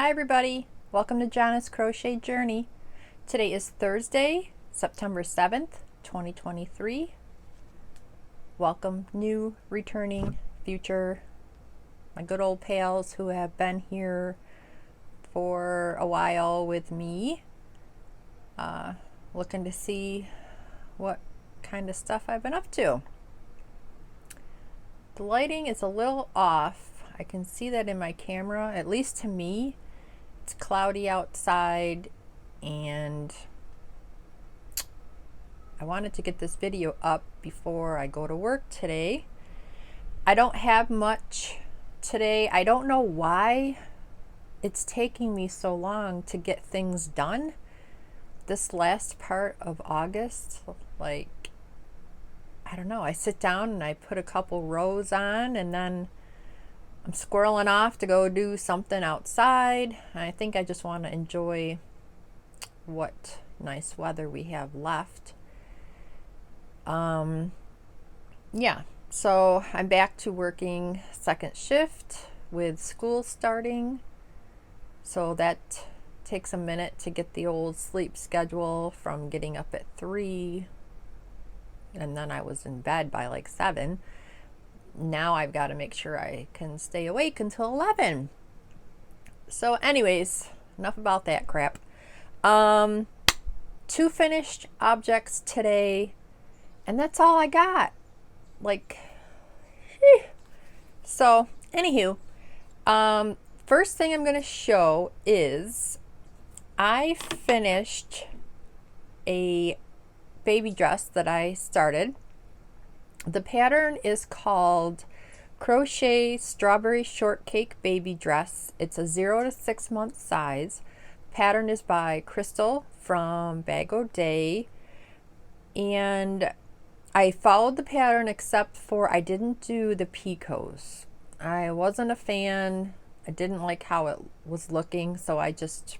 Hi everybody, welcome to Jana's Crochet Journey. Today is Thursday, September 7th, 2023. Welcome new, returning, future, my good old pals who have been here for a while with me. Looking to see what kind of stuff I've been up to. The lighting is a little off. I can see that in my camera, at least to me. It's cloudy outside and I wanted to get this video up before I go to work today. I don't have much today. I don't know why it's taking me so long to get things done. This last part of August, I don't know, I sit down and I put a couple rows on and then I'm squirreling off to go do something outside. I think I just want to enjoy what nice weather we have left. Yeah, so I'm back to working second shift with school starting. So that takes a minute to get the old sleep schedule from getting up at 3 and then I was in bed by like 7. Now I've got to make sure I can stay awake until 11. So anyways, enough about that crap. 2 finished objects today, and that's all I got. So anywho, first thing I'm going to show is I finished a baby dress that I started. The pattern is called Crochet Strawberry Shortcake Baby Dress. It's a 0 to 6 month size. Pattern is by Crystal from Bag O' Day. And I followed the pattern except for I didn't do the picots. I wasn't a fan. I didn't like how it was looking, so I just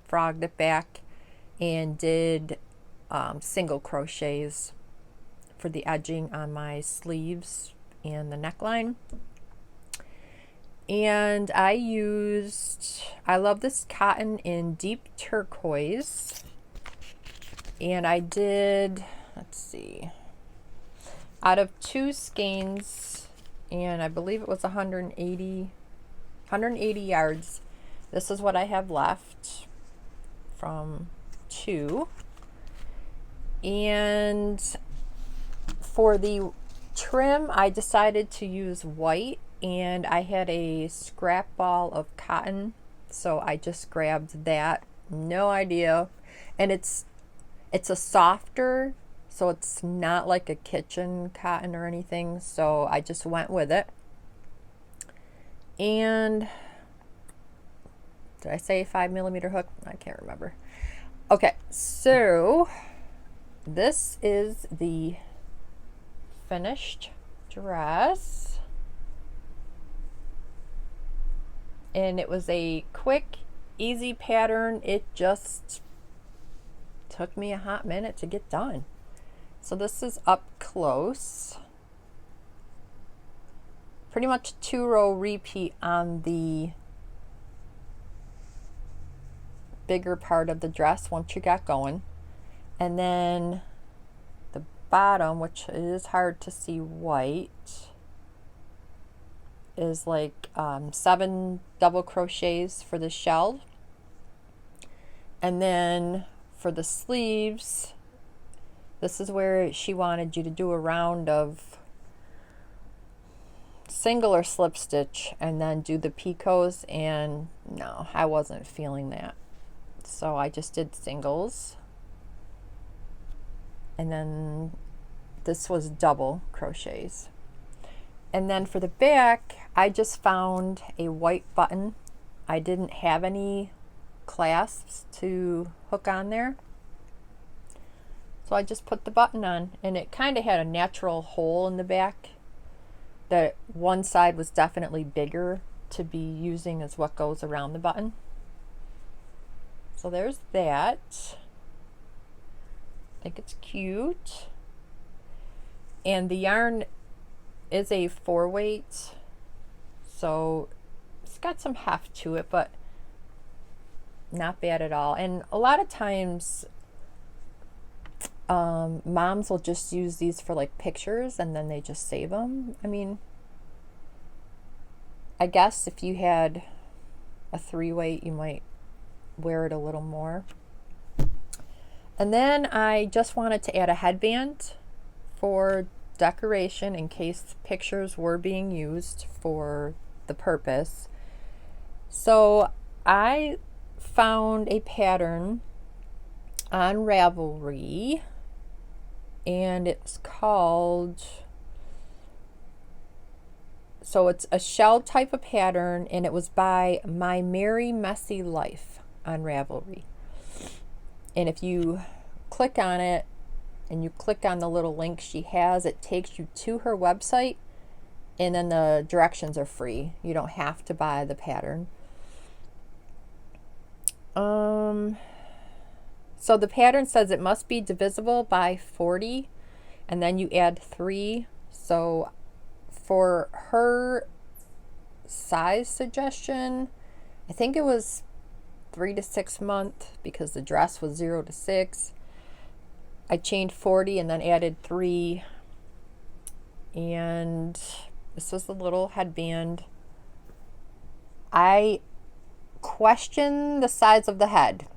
frogged it back and did single crochets for the edging on my sleeves and the neckline. And I love this cotton in deep turquoise. And I did, let's see, out of 2 skeins, and I believe it was 180 yards. This is what I have left from 2. And for the trim, I decided to use white, and I had a scrap ball of cotton, so I just grabbed that. No idea. And it's a softer, so it's not like a kitchen cotton or anything, so I just went with it. And did I say 5mm hook? I can't remember. Okay, so this is the finished dress, and it was a quick, easy pattern. It just took me a hot minute to get done. So this is up close, pretty much 2-row repeat on the bigger part of the dress once you got going, and then bottom, which is hard to see white, is like 7 double crochets for the shell. And then for the sleeves, this is where she wanted you to do a round of single or slip stitch and then do the picots, and no, I wasn't feeling that, so I just did singles. And then this was double crochets. And then for the back, I just found a white button. I didn't have any clasps to hook on there, so I just put the button on, and it kind of had a natural hole in the back that one side was definitely bigger to be using as what goes around the button. So there's that. I think it's cute. And the yarn is a 4-weight, so it's got some heft to it, but not bad at all. And a lot of times moms will just use these for like pictures and then they just save them. I mean, I guess if you had a 3-weight, you might wear it a little more. And then I just wanted to add a headband for decoration in case pictures were being used for the purpose. So I found a pattern on Ravelry, and it's called, so it's a shell type of pattern, and it was by My Merry Messy Life on Ravelry. And if you click on it and you click on the little link she has, it takes you to her website, and then the directions are free. You don't have to buy the pattern. So the pattern says it must be divisible by 40, and then you add 3. So for her size suggestion, I think it was 3 to 6 months because the dress was 0 to 6. I chained 40 and then added 3, and this was the little headband. I question the size of the head.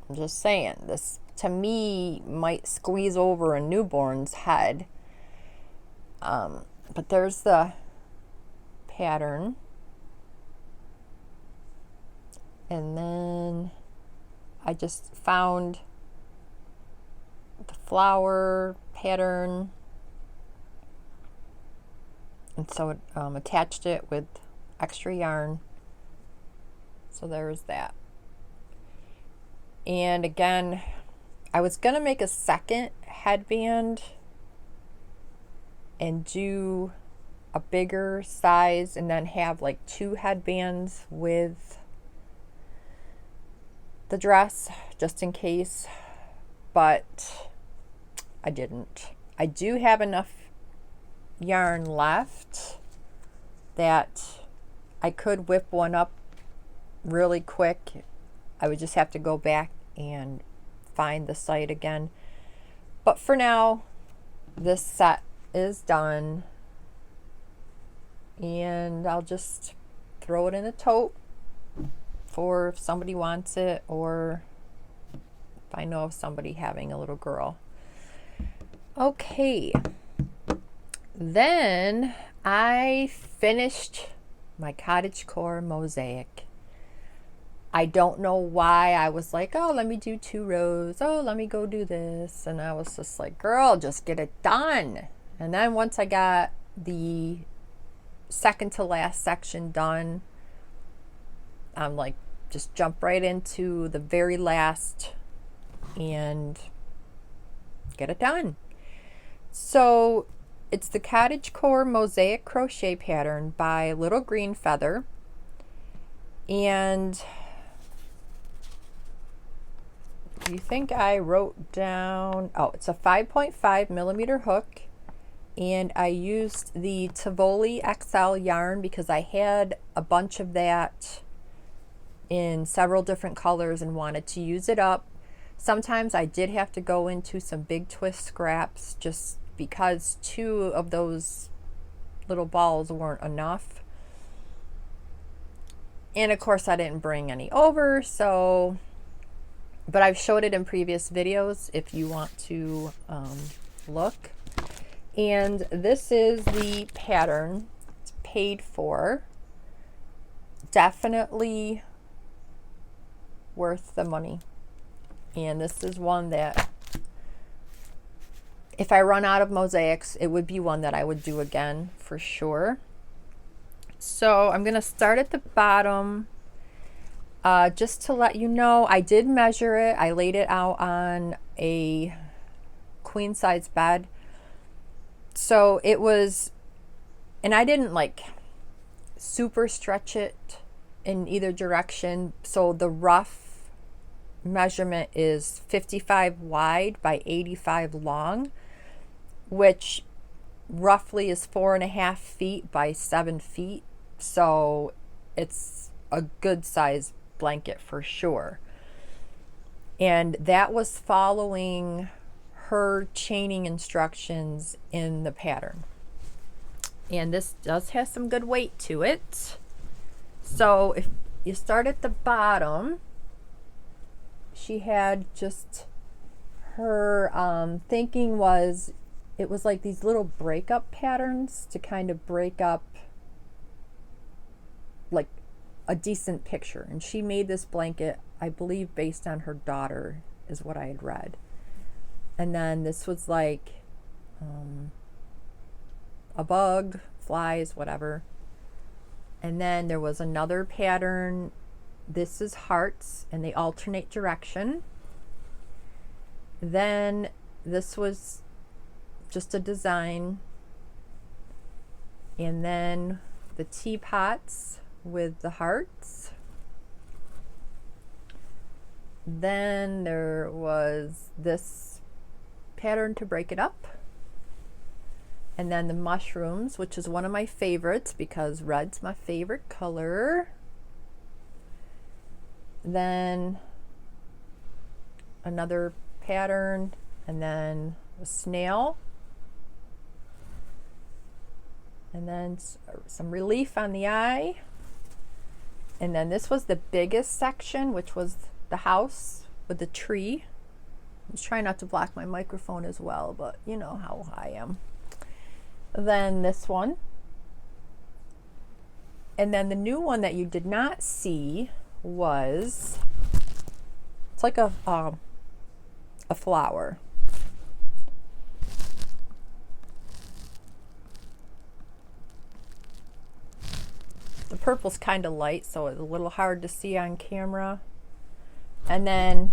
I'm just saying, this to me might squeeze over a newborn's head. But there's the pattern. And then I just found the flower pattern, and so attached it with extra yarn. So there's that. And again, I was gonna make a second headband and do a bigger size and then have like 2 headbands with the dress just in case, but I didn't. I do have enough yarn left that I could whip one up really quick. I would just have to go back and find the site again. But for now, this set is done, and I'll just throw it in a tote for if somebody wants it, or if I know of somebody having a little girl. Okay, then I finished my Cottagecore Mosaic. I don't know why I was like, oh, let me do 2 rows. Oh, let me go do this. And I was just like, girl, just get it done. And then once I got the second to last section done, I'm like, just jump right into the very last and get it done. So it's the Cottagecore Mosaic crochet pattern by Little Green Feather. And do you think I wrote down, oh, it's a 5.5 millimeter hook, and I used the Tivoli XL yarn because I had a bunch of that in several different colors and wanted to use it up. Sometimes I did have to go into some big twist scraps just because 2 of those little balls weren't enough. And of course I didn't bring any over, so, but I've showed it in previous videos if you want to look. And this is the pattern. It's paid for. Definitely worth the money. And this is one that if I run out of mosaics, it would be one that I would do again for sure. So I'm going to start at the bottom. Just to let you know, I did measure it. I laid it out on a queen size bed. So it was, and I didn't like super stretch it in either direction. So the rough measurement is 55 wide by 85 long, which roughly is 4.5 feet by 7 feet. So it's a good size blanket for sure. And that was following her chaining instructions in the pattern. And this does have some good weight to it. So if you start at the bottom, she had just her thinking was it was like these little breakup patterns to kind of break up like a decent picture. And she made this blanket, I believe, based on her daughter, is what I had read. And then this was like a bug, flies, whatever. And then there was another pattern. This is hearts, and they alternate direction. Then this was just a design. And then the teapots with the hearts. Then there was this pattern to break it up. And then the mushrooms, which is one of my favorites because red's my favorite color. Then another pattern, and then a snail. And then some relief on the eye. And then this was the biggest section, which was the house with the tree. I was trying not to block my microphone as well, but you know how I am. Then this one. And then the new one that you did not see was, it's like a flower. The purple's kind of light, so it's a little hard to see on camera. And then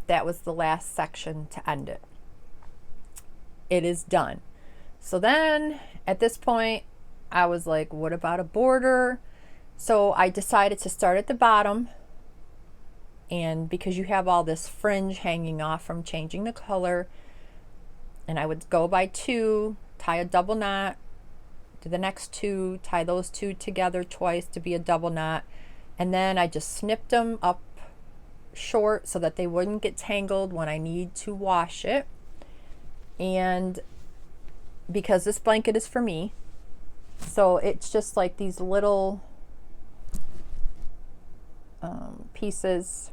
that was the last section to end it. It is done. So then at this point, I was like, what about a border? So I decided to start at the bottom. And because you have all this fringe hanging off from changing the color, and I would go by two, tie a double knot, do the next two, tie those two together twice to be a double knot, and then I just snipped them up short so that they wouldn't get tangled when I need to wash it. And because this blanket is for me, so it's just like these little pieces,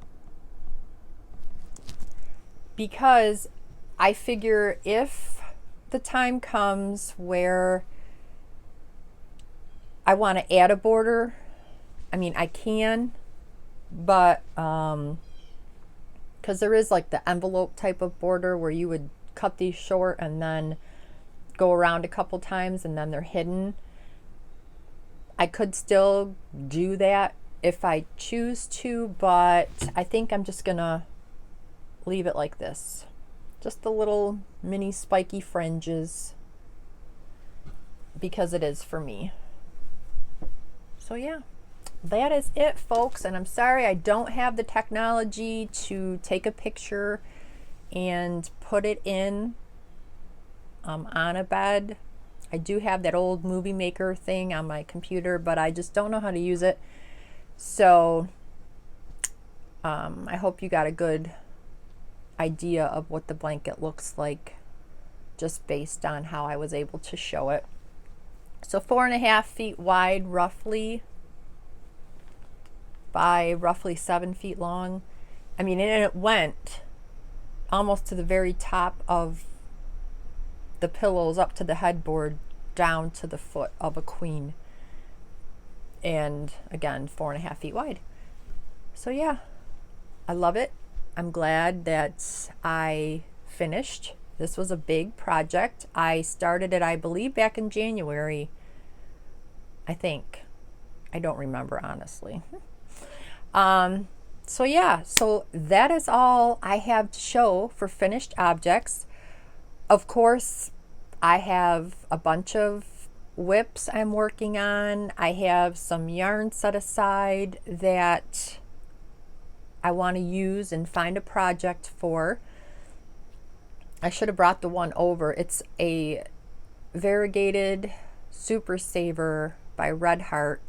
because I figure if the time comes where I want to add a border, I mean, I can, but because there is like the envelope type of border where you would cut these short and then go around a couple times and then they're hidden. I could still do that if I choose to, but I think I'm just gonna leave it like this. Just the little mini spiky fringes, because it is for me. So yeah, that is it, folks. And I'm sorry I don't have the technology to take a picture and put it in on a bed. I do have that old movie maker thing on my computer, but I just don't know how to use it. So I hope you got a good idea of what the blanket looks like just based on how I was able to show it. So 4.5 feet wide roughly by roughly 7 feet long. I mean, and it went almost to the very top of the pillows, up to the headboard, down to the foot of a queen. And again, 4.5 feet wide. So yeah, I love it. I'm glad that I finished. This was a big project. I started it, I believe, back in January. I think. I don't remember, honestly. So yeah, so that is all I have to show for finished objects. Of course, I have a bunch of whips I'm working on. I have some yarn set aside that I want to use and find a project for. I should have brought the one over. It's a variegated Super Saver by Red Heart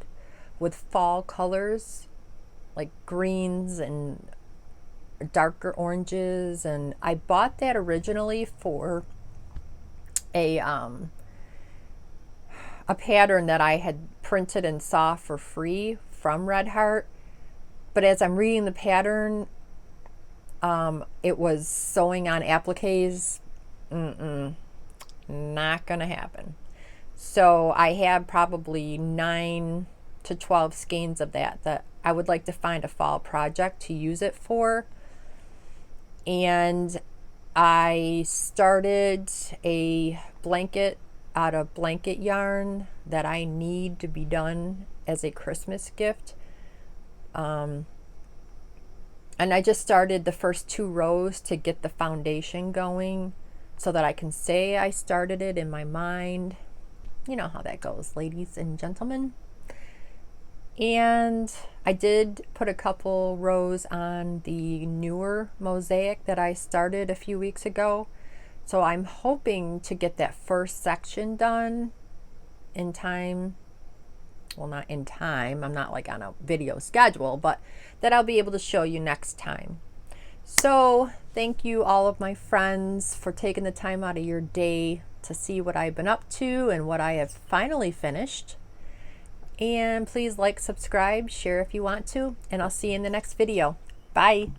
with fall colors like greens and darker oranges, and I bought that originally for a pattern that I had printed and saw for free from Red Heart. But as I'm reading the pattern, it was sewing on appliques. Not gonna happen. So I have probably 9 to 12 skeins of that I would like to find a fall project to use it for. And I started a blanket out of blanket yarn that I need to be done as a Christmas gift. And I just started the first 2 rows to get the foundation going so that I can say I started it in my mind. You know how that goes, ladies and gentlemen. And I did put a couple rows on the newer mosaic that I started a few weeks ago. So I'm hoping to get that first section done in time. Well, not in time. I'm not like on a video schedule, but that I'll be able to show you next time. So thank you all of my friends for taking the time out of your day to see what I've been up to and what I have finally finished. And please like, subscribe, share if you want to, and I'll see you in the next video. Bye.